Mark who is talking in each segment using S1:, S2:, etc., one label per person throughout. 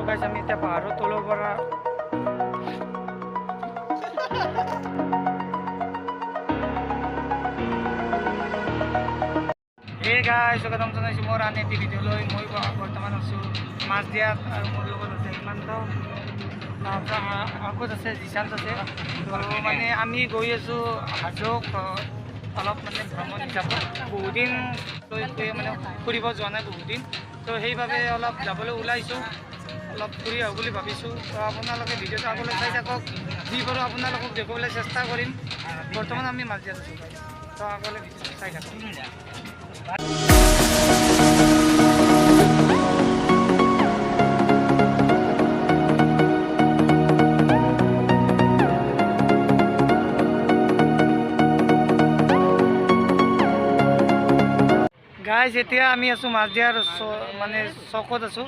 S1: গাইছ আমি এতিয়া পাহাৰৰ তলৰ পৰা এই গাইছ স্বাগতম জনাইছোঁ মোৰ আন এটি ভিডিঅ'লৈ। মই বৰ্তমান আছোঁ মাছদিয়াত আৰু মোৰ লগত আছে হিমান্ত, তাৰপিছত আগত আছে জিশান্ত আছে। আৰু মানে আমি গৈ আছোঁ হাজোক অলপ মানে ভ্ৰমণ হিচাপত। বহুদিন মানে ফুৰিব যোৱা নাই বহুদিন, তো সেইবাবে অলপ যাবলৈ ওলাইছোঁ, অলপ ফুৰি আহোঁ বুলি ভাবিছোঁ। তো আপোনালোকে ভিডিঅ'টো আগলৈ চাই থাকক, যি পাৰোঁ আপোনালোকক দেখুৱাবলৈ চেষ্টা কৰিম। বৰ্তমান আমি মাছদিয়াত আছোঁ, তো আগলৈ ভিডিঅ'টো চাই থাকক। গাইজ এতিয়া আমি আছোঁ মাছদিয়াৰ মানে চকত আছোঁ।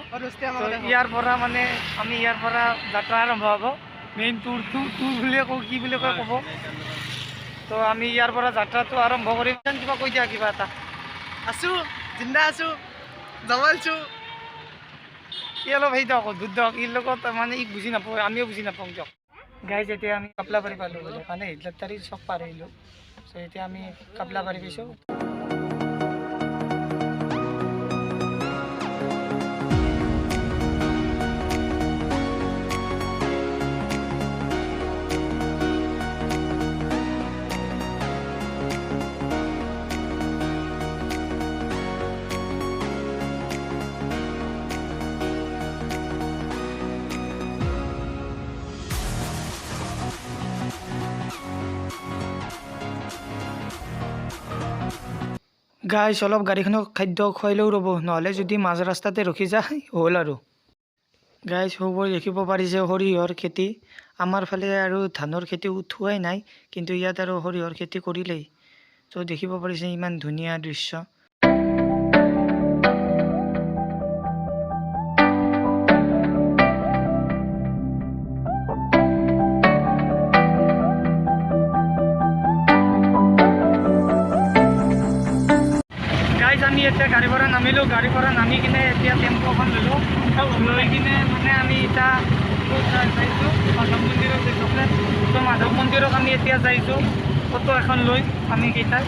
S1: ইয়াৰ পৰা মানে আমি ইয়াৰ পৰা যাত্ৰা আৰম্ভ হ'ব। মেইন টুৰ বুলিয়ে কওঁ, কি বুলি কয় ক'ব। তো আমি ইয়াৰ পৰা যাত্ৰাটো আৰম্ভ কৰিম। কিবা কৈ দিয়া, কিবা এটা।
S2: আছোঁ জিন্দা আছোঁ, জমাইছোঁ।
S1: ই অলপ সেই দিয়ক দুধ দিয়ক, ইৰ লগত মানে ই বুজি নাপাওঁ, আমিও বুজি নাপাওঁ দিয়ক। গাইজ এতিয়া আমি কাপলাবাৰী পালোঁ বোলে, মানে হিদলাতাৰী চক পাৰ আহিলোঁ। চ' এতিয়া আমি কাপলাবাৰী পাইছোঁ। গাইছ অলপ গাড়ীখনক খাদ্য খুৱাইলেও ৰ'ব, নহ'লে যদি মাজ ৰাস্তাতে ৰখি যায় হ'ল আৰু। গাইছ সৌবোৰ দেখিব পাৰিছে সৰিয়হৰ খেতি। আমাৰ ফালে আৰু ধানৰ খেতি উঠোৱাই নাই, কিন্তু ইয়াত আৰু সৰিয়হৰ খেতি কৰিলেই। তো দেখিব পাৰিছে ইমান ধুনীয়া দৃশ্য। গাইজ আমি এতিয়া গাড়ীৰ পৰা নামিলোঁ, গাড়ীৰ পৰা নামি কিনে এতিয়া টেম্পু এখন ল'লোঁ। লৈ কিনে মানে আমি এতিয়া যাইছোঁ মাধৱ মন্দিৰত দেখোঁতে। তো মাধৱ মন্দিৰত আমি এতিয়া যাইছোঁ অটো এখন লৈ আমি কেইটাই।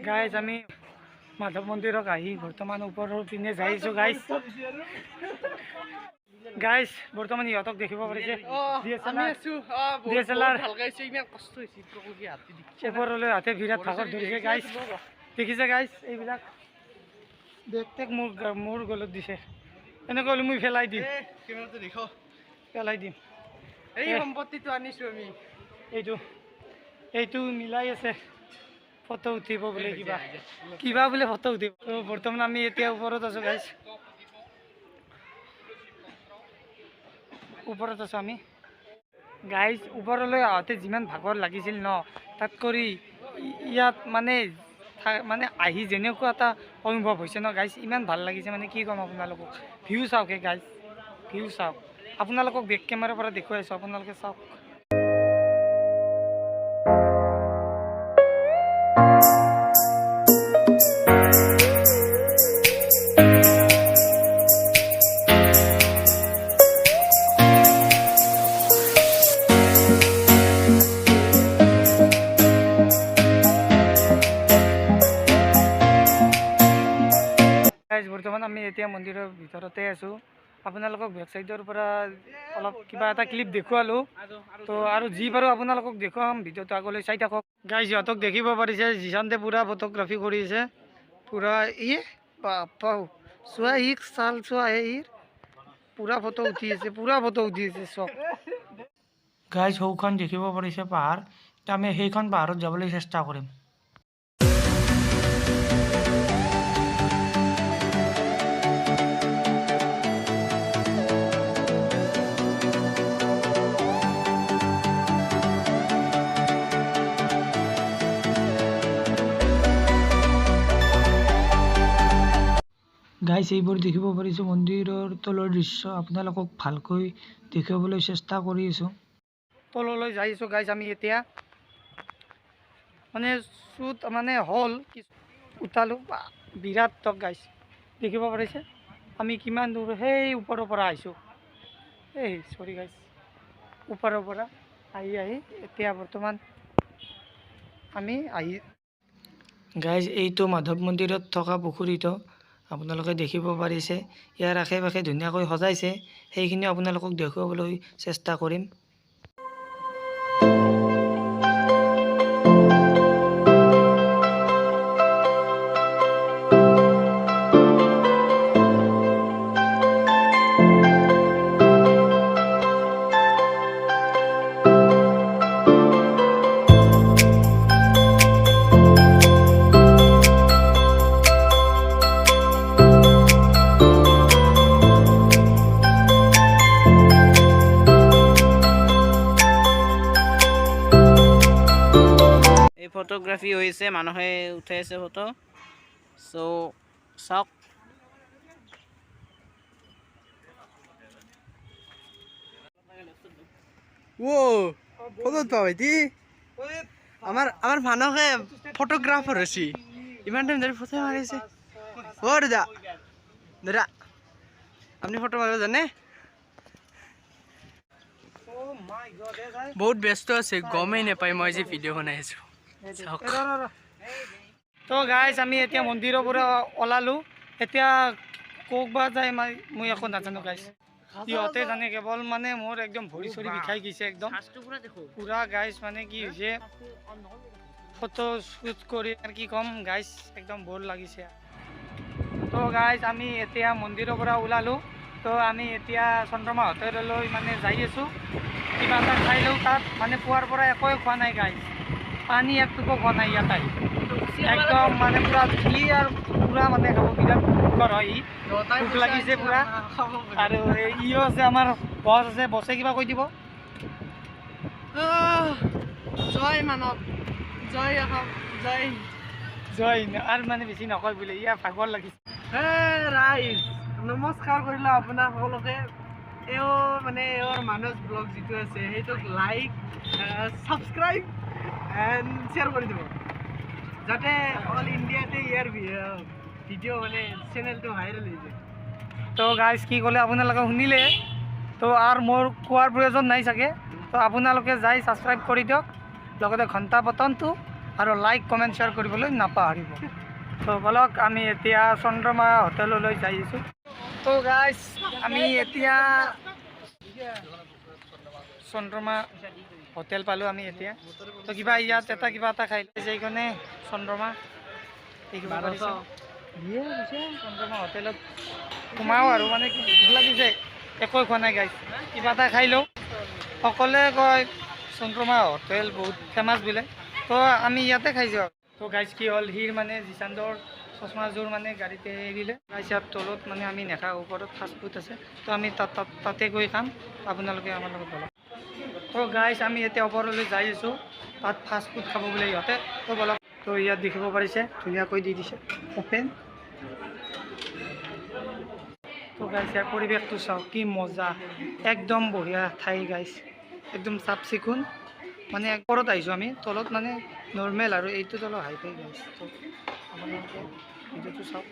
S1: গাইজ আমি মাধৱ মন্দিৰত আহি বৰ্তমান ওপৰৰ পিনে যাইছোঁ। গাইজ বৰ্তমান ইহঁতক দেখিব পাৰিছে ওপৰলৈ হাতে বিৰাট ভাগত ধৰিছে। গাইজ দেখিছে, গাইজ এইবিলাক বেগ মোৰ গলত দিছে। এনেকৈ হ'লে মই পেলাই দিম,
S2: এই সম্পত্তিটো আনিছোঁ আমি।
S1: এইটো মিলাই আছে, ফটো উঠিব বোলে, কিবা বোলে ফটো উঠিব। তো বৰ্তমান আমি এতিয়া ওপৰত আছোঁ গাইজ, ওপৰত আছোঁ আমি। গাইজ ওপৰলৈ আহোঁতে যিমান ভাগৰ লাগিছিল ন, তাত কৰি ইয়াত মানে আহি যেনেকুৱা এটা অনুভৱ হৈছে ন গাইজ, ইমান ভাল লাগিছে মানে কি ক'ম আপোনালোকক। ভিউ চাওক গাইজ, ভিউ চাওক। আপোনালোকক বেক কেমেৰাৰ পৰা দেখুৱাই আছোঁ, আপোনালোকে চাওক। বৰ্তমান আমি এতিয়া মন্দিৰৰ ভিতৰতে আছোঁ। আপোনালোকক বেক চাইডৰ পৰা অলপ কিবা এটা ক্লিপ দেখুৱালোঁ। তো আৰু যি পাৰোঁ আপোনালোকক দেখুৱাম, ভিডিঅ'টো আগলৈ চাই থাকক। গাইজ সিহঁতক দেখিব পাৰিছে জিশান্তে পূৰা ফটোগ্ৰাফি কৰিছে, পূৰা বাপা চোৱা চাল চোৱা পূৰা ফটো উঠি আছে চব। গাইজ সৌখন দেখিব পাৰিছে পাহাৰ, তো আমি সেইখন পাহাৰত যাবলৈ চেষ্টা কৰিম। গাইজ এইবোৰ দেখিব পাৰিছোঁ মন্দিৰৰ তলৰ দৃশ্য, আপোনালোকক ভালকৈ দেখুৱাবলৈ চেষ্টা কৰি আছোঁ। তললৈ যাই আছোঁ গাইজ আমি এতিয়া, মানে শ্বুট মানে হ'ল উঠালোঁ বিৰাট টক গাইছ দেখিব পাৰিছে আমি কিমান দূৰ সেই ওপৰৰ পৰা আহিছোঁ এই চৰি গাইছ ওপৰৰ পৰা আহি এতিয়া বৰ্তমান আমি আহি গাইজ এইটো মাধৱ মন্দিৰত থকা পুখুৰীটো আপোনালোকে দেখিব পাৰিছে ইয়াৰ আশে পাশে ধুনীয়াকৈ সজাইছে সেইখিনি আপোনালোকক দেখুৱাবলৈ চেষ্টা কৰিম
S3: ফটোগ্ৰাফি হৈছে মানুহে উঠাই আছে ফটো সো চাওক
S2: ও ফটো পাও এটি আমার ভানকে ফটোগ্রাফার হছি ইমান টাইম ধরে ফটো মারিছে ও দাদা দাদা আপনি ফটো মারিব জানে বহুত ব্যস্ত আছে গমেই নাপায় মই যে ভিডিও বনাই আছো
S1: তো গাইজ আমি এতিয়া মন্দিৰৰ পৰা ওলালোঁ এতিয়া ক'বা যায় মই একো নাজানো গাইজ সিহঁতে জানে কেৱল মানে মোৰ একদম ভৰি চৰি বিষাই গৈছে একদম পুৰা গাইজ মানে কি হৈছে ফটো শ্বুট কৰি আৰু কি ক'ম গাইজ একদম বৰ লাগিছে তো গাইজ আমি এতিয়া মন্দিৰৰ পৰা ওলালোঁ তো আমি এতিয়া চন্দ্ৰমা হোটেললৈ মানে যাই আছোঁ কিবা এটা খাই লওঁ তাত মানে পুৱাৰ পৰা একোৱে খোৱা নাই গাইজ পানী একটুকো খোৱা নাই ইয়াত আহি একদম মানে পুৰা ক্লিয়াৰ পুৰা মানে খাব বিৰাট ভোকৰ হয় ভোক লাগিছে পুৰা আৰু ইও আছে আমাৰ বছ আছে বছে কিবা কৈ দিব
S2: জয় মানৱ জয় জয়
S1: জয় আৰু মানে বেছি নকয় বোলে ইয়াৰ ভাগৰ লাগিছে
S2: ৰাইজ নমস্কাৰ কৰিলোঁ আপোনাৰ সকলোকে এও মানে এওঁৰ মানস ব্লগ যিটো আছে সেইটোক লাইক ছাবস্ক্ৰাইব এণ্ড শ্বেয়াৰ কৰি দিব যাতে অল ইণ্ডিয়াতে ইয়াৰ ভিডিঅ' মানে চেনেলটো ভাইৰেল হৈ যায়
S1: তো গাইজ কি ক'লে আপোনালোকে শুনিলে তো আৰু মোৰ কোৱাৰ প্ৰয়োজন নাই চাগে তো আপোনালোকে যাই ছাবস্ক্ৰাইব কৰি দিয়ক লগতে ঘণ্টা বটনটো আৰু লাইক কমেণ্ট শ্বেয়াৰ কৰিবলৈ নাপাহৰিব তো বলক আমি এতিয়া চন্দ্ৰমা হোটেললৈ যাই আছোঁ তো গাইজ আমি এতিয়া চন্দ্ৰমা হোটেল পালোঁ আমি এতিয়া তো কিবা ইয়াত এটা কিবা এটা খাই সেইকাৰণে চন্দ্ৰমা দেখিব পাৰিছোঁ চন্দ্ৰমা হোটেলত সোমাওঁ আৰু মানে কি ভোক লাগিছে একোৱে খোৱা নাই গাইজ কিবা এটা খাই লওঁ সকলোৱে কয় চন্দ্ৰমা হোটেল বহুত ফেমাছ বোলে তো আমি ইয়াতে খাইছোঁ তো গাইজ কি হ'ল হিৰ মানে জিচান্দৰ চশমাযোৰ মানে গাড়ীতে এৰিলে গাইজ ইয়াত তলত মানে আমি নেখাওঁ ওপৰত ফাষ্টফুড আছে তো আমি তাতে গৈ খাম আপোনালোকে আমাৰ লগত বলক তো গাইজ আমি এতিয়া ওপৰলৈ যাই আছোঁ তাত ফাষ্টফুড খাব বোলে ইহঁতে তো বলক তো ইয়াত দেখিব পাৰিছে ধুনীয়াকৈ দি দিছে অ'পেন তো গাইজ ইয়াৰ পৰিৱেশটো চাওক কি মজা একদম বঢ়িয়া ঠাই গাইজ একদম চাফ চিকুণ মানে ওপৰত আহিছোঁ আমি তলত মানে নৰ্মেল আৰু এইটোত অলপ হাই ফাই গাইজ তো আপোনালোকে ভিডিঅ'টো চাওক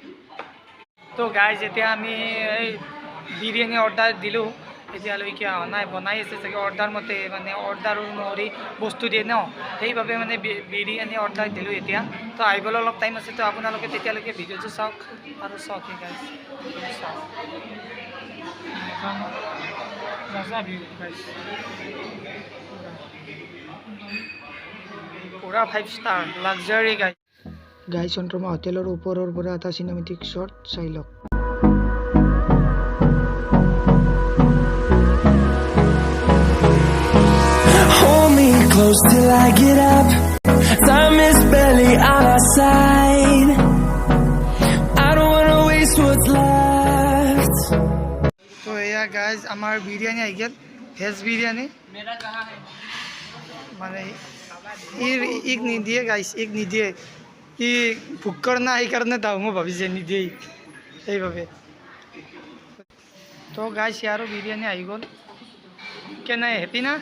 S1: তো গাইজ এতিয়া আমি এই বিৰিয়ানী অৰ্ডাৰ দিলোঁ এতিয়ালৈকে অহা নাই বনাই আছে চাগে অৰ্ডাৰ মতে মানে অৰ্ডাৰ অনুসৰি বস্তু দিয়ে ন সেইবাবে মানে বিৰিয়ানী অৰ্ডাৰ দিলোঁ এতিয়া তো আহিবলৈ অলপ টাইম আছে তো আপোনালোকে তেতিয়ালৈকে ভিডিঅ'টো চাওক আৰু চাওক গাইজ চাওক মজা ভিউ গাইজ পুৰা 5 ষ্টাৰ লাক্সাৰী গাইজ গাইজ চন্দ্ৰমা হোটেলৰ ওপৰৰ পৰা এটা চিনেমেটিক শ্বট চাই লওক
S4: Hold me close till I get up. Time is barely on our side. I don't wanna waste what's left.
S1: তো এয়া গাইজ আমাৰ বিৰিয়ানী আহি গ'ল ভেজ বিৰিয়ানী মানে ইক নিদিয়ে গাইজ ইক নিদিয়ে ই ভোকৰ না সেইকাৰণে দামো ভাবিছে নিদিয়ে সেইবাবে তো গাইজ ইয়াৰো বিৰিয়ানী আহি গ'ল কেনে হেপী না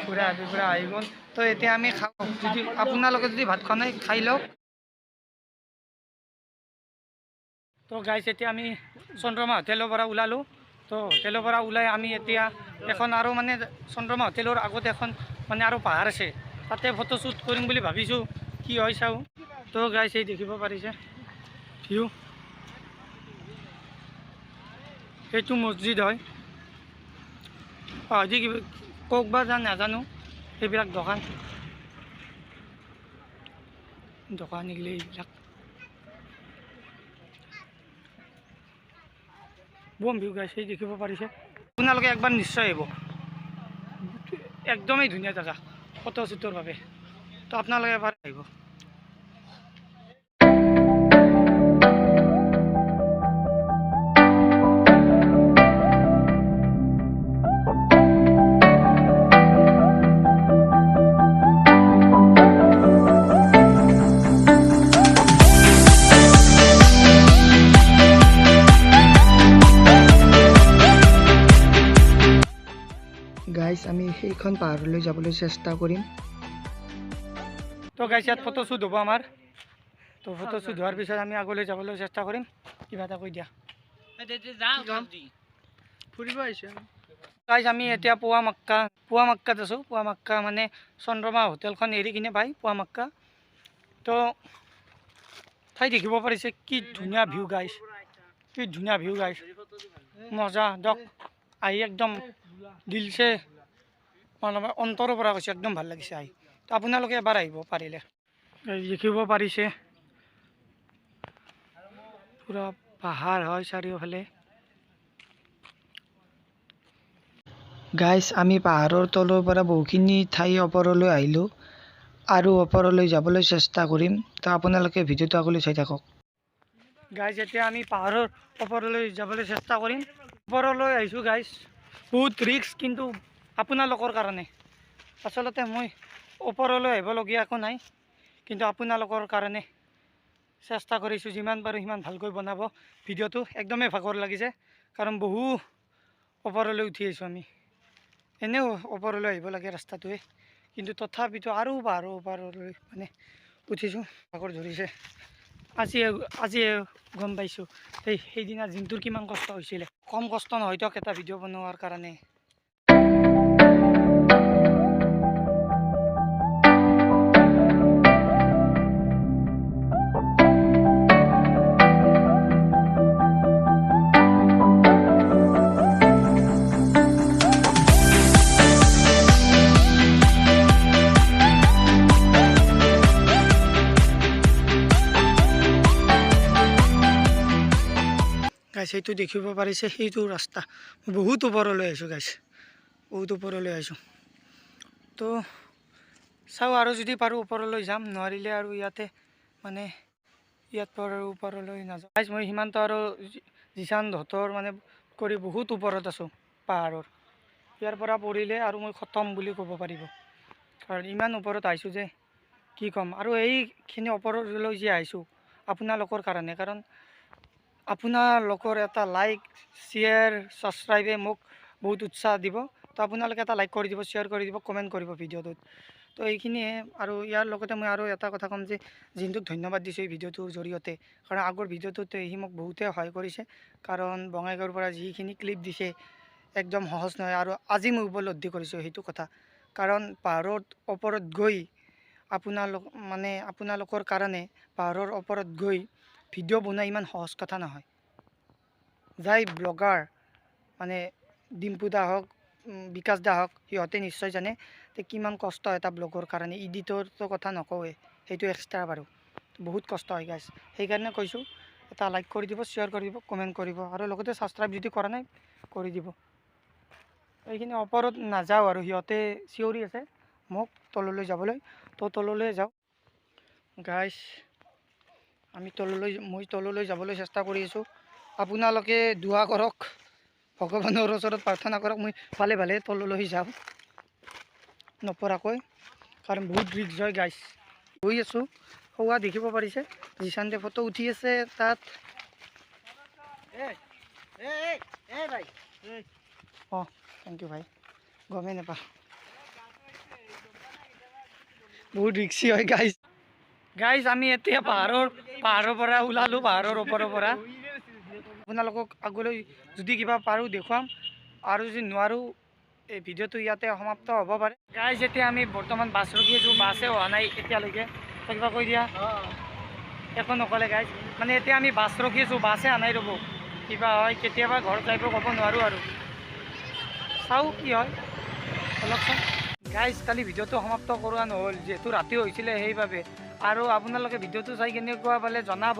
S1: ঘূৰা হাতীৰ পৰা আহি গ'ল। তো এতিয়া আমি খাওঁ, যদি আপোনালোকে যদি ভাত খোৱা নাই খাই লওক। তো গাইছ এতিয়া আমি চন্দ্ৰমা হোটেলৰ পৰা ওলালোঁ। তো হোটেলৰ পৰা ওলাই আমি এতিয়া এখন আৰু মানে চন্দ্ৰমা হোটেলৰ আগত এখন মানে আৰু পাহাৰ আছে, তাতে ফটোশ্বুট কৰিম বুলি ভাবিছোঁ, কি হয় চাওঁ। তো গাইছ এই দেখিব পাৰিছে ভিউ, এইটো মছজিদ হয়। পাহৰি কিবা কওক বা যা নাজানো। এইবিলাক দোকান এগিলে এইবিলাক বম ভিউ গাইছে, এই দেখিব পাৰিছে। আপোনালোকে একবাৰ নিশ্চয় আহিব, একদমেই ধুনীয়া জেগা ফটো শ্বুটৰ বাবে। তো আপোনালোকে এবাৰ আহিব। গাইছ আমি সেইখন পাহাৰলৈ যাবলৈ চেষ্টা কৰিম। তো গাইছ ইয়াত ফটোশ্বুট হ'ব আমাৰ। তো ফটোশ্বুট হোৱাৰ পিছত আমি আগলৈ যাবলৈ চেষ্টা কৰিম। কিবা এটা কৈ দিয়া।
S2: ফুৰিব আহিছোঁ।
S1: গাইছ আমি এতিয়া পুৱা মাক্কাত আছোঁ। পুৱা মাক্কা মানে চন্দ্ৰমা হোটেলখন এৰি কিনে পাই পুৱা মাক্কা। তো ঠাই দেখিব পাৰিছে, কি ধুনীয়া ভিউ গাইছ, কি ধুনীয়া ভিউ গাইছ, মজা দক আহি একদম দিলছে মানে অন্তৰৰ পৰা কৈছে, একদম ভাল লাগিছে আহি। তো আপোনালোকে এবাৰ আহিব পাৰিলে। দেখিব পাৰিছে পুৰা পাহাৰ হয় চাৰিওফালে। গাইছ আমি পাহাৰৰ তলৰ পৰা বহুখিনি ঠাই ওপৰলৈ আহিলোঁ আৰু ওপৰলৈ যাবলৈ চেষ্টা কৰিম। তো আপোনালোকে ভিডিঅ'টো আগলৈ চাই থাকক। গাইছ এতিয়া আমি পাহাৰৰ ওপৰলৈ যাবলৈ চেষ্টা কৰিম। ওপৰলৈ আহিছোঁ গাইছ, বহুত ৰিস্ক, কিন্তু আপোনালোকৰ কাৰণে। আচলতে মই ওপৰলৈ আহিবলগীয়া একো নাই, কিন্তু আপোনালোকৰ কাৰণে চেষ্টা কৰিছোঁ যিমান পাৰোঁ সিমান ভালকৈ বনাব ভিডিঅ'টো। একদমেই ভাগৰ লাগিছে, কাৰণ বহু ওপৰলৈ উঠি আহিছোঁ আমি। এনেও ওপৰলৈ আহিব লাগে ৰাস্তাটোৱে, কিন্তু তথাপিতো আৰু পাহাৰৰ ওপৰলৈ মানে উঠিছোঁ, ভাগৰ ধৰিছে। আজি গম পাইছোঁ সেইদিনা দিনটোৰ কিমান কষ্ট হৈছিলে। কম কষ্ট নহয় দিয়ক এটা ভিডিঅ' বনোৱাৰ কাৰণে। গাইছ সেইটো দেখিব পাৰিছে, সেইটো ৰাস্তা বহুত ওপৰলৈ আহিছোঁ গাইছ, বহুত ওপৰলৈ আহিছোঁ। তো চাওঁ আৰু যদি পাৰোঁ ওপৰলৈ যাম, নোৱাৰিলে আৰু ইয়াতে মানে ইয়াত আৰু ওপৰলৈ নাযাওঁ। গাইছ মই সীমান্ত আৰু জিচান ধতৰ মানে কৰি বহুত ওপৰত আছোঁ পাহাৰৰ। ইয়াৰ পৰা পৰিলে আৰু মই খতম বুলি ক'ব পাৰিব, কাৰণ ইমান ওপৰত আহিছোঁ যে কি ক'ম। আৰু এইখিনি ওপৰলৈ যে আহিছোঁ আপোনালোকৰ কাৰণে, কাৰণ আপোনালোকৰ এটা লাইক, শ্বেয়াৰ, ছাবস্ক্ৰাইবে মোক বহুত উৎসাহ দিব। তো আপোনালোকে এটা লাইক কৰি দিব, শ্বেয়াৰ কৰি দিব, কমেণ্ট কৰিব ভিডিঅ'টোত। তো এইখিনিয়ে। আৰু ইয়াৰ লগতে মই আৰু এটা কথা ক'ম যে জিন্তুক ধন্যবাদ দিছোঁ এই ভিডিঅ'টোৰ জৰিয়তে, কাৰণ আগৰ ভিডিঅ'টোত সি মোক বহুতে সহায় কৰিছে। কাৰণ বঙাইগাঁৱৰ পৰা যিখিনি ক্লিপ দিছে একদম সহজ নহয়, আৰু আজি মই উপলব্ধি কৰিছোঁ সেইটো কথা। কাৰণ পাহাৰৰ ওপৰত গৈ আপোনালোকৰ কাৰণে পাহাৰৰ ওপৰত গৈ ভিডিঅ' বনোৱা ইমান সহজ কথা নহয়। যাই ব্লগাৰ মানে ডিম্পু দা হওক, বিকাশ দা হওক, সিহঁতে নিশ্চয় জানে যে কিমান কষ্ট এটা ব্লগৰ কাৰণে। ইডিটৰটো কথা নকওঁৱে, সেইটো এক্সট্ৰা বাৰু, বহুত কষ্ট হয় গাইছ। সেইকাৰণে কৈছোঁ এটা লাইক কৰি দিব, শ্বেয়াৰ কৰি দিব, কমেণ্ট কৰিব, আৰু লগতে ছাবস্ক্ৰাইব যদি কৰা নাই কৰি দিব। এইখিনি ওপৰত নাযাওঁ, আৰু সিহঁতে চিঞৰি আছে মোক তললৈ যাবলৈ। তো তললৈ যাওঁ গাইছ, মই তললৈ যাবলৈ চেষ্টা কৰি আছোঁ। আপোনালোকে দোৱা কৰক, ভগৱানৰ ওচৰত প্ৰাৰ্থনা কৰক মই ভালে ভালে তললৈ যাওঁ নপৰাকৈ, কাৰণ বহুত ৰিস্ক হয় গাইছ। গৈ আছোঁ, সৌৱা দেখিব পাৰিছে, জিচানতে ফটো উঠি আছে তাত। অঁ থেংক ইউ ভাই, গমেই নাপাওঁ। বহুত ৰিক্সি হয় গাইজ। গাইজ আমি এতিয়া পাহাৰৰ পৰা ওলালোঁ, পাহাৰৰ ওপৰৰ পৰা। আপোনালোকক আগলৈ যদি কিবা পাৰোঁ দেখুৱাম, আৰু যদি নোৱাৰোঁ এই ভিডিঅ'টো ইয়াতে সমাপ্ত হ'ব পাৰে। গাইজ এতিয়া আমি বৰ্তমান বাছ ৰখি আছোঁ, বাছে অহা নাই এতিয়ালৈকে। তই কিবা কৈ দিয়া? একো নক'লে গাইজ, মানে এতিয়া আমি বাছ ৰখি আছোঁ, বাছে অহা নাই। ৰ'ব কিবা হয়, কেতিয়াবা ঘৰত যাই ক'ব নোৱাৰোঁ আৰু চাওঁ কি হয় অলপ চাওঁ। গাইজ কালি ভিডিঅ'টো সমাপ্ত কৰোৱা নহ'ল, যিহেতু ৰাতি হৈছিলে সেইবাবে। আৰু আপোনালোকে ভিডিঅ'টো চাই কেনেকুৱা পালে জনাব।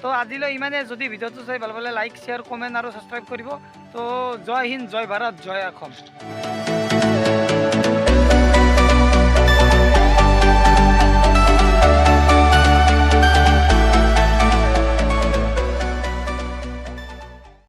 S1: তো আজিলৈ ইমানে। যদি ভিডিঅ'টো চাই ভাল পালে লাইক, শ্বেয়াৰ, কমেণ্ট আৰু ছাবস্ক্ৰাইব কৰিব। তো জয় হিন্দ, জয় ভাৰত, জয় অসম।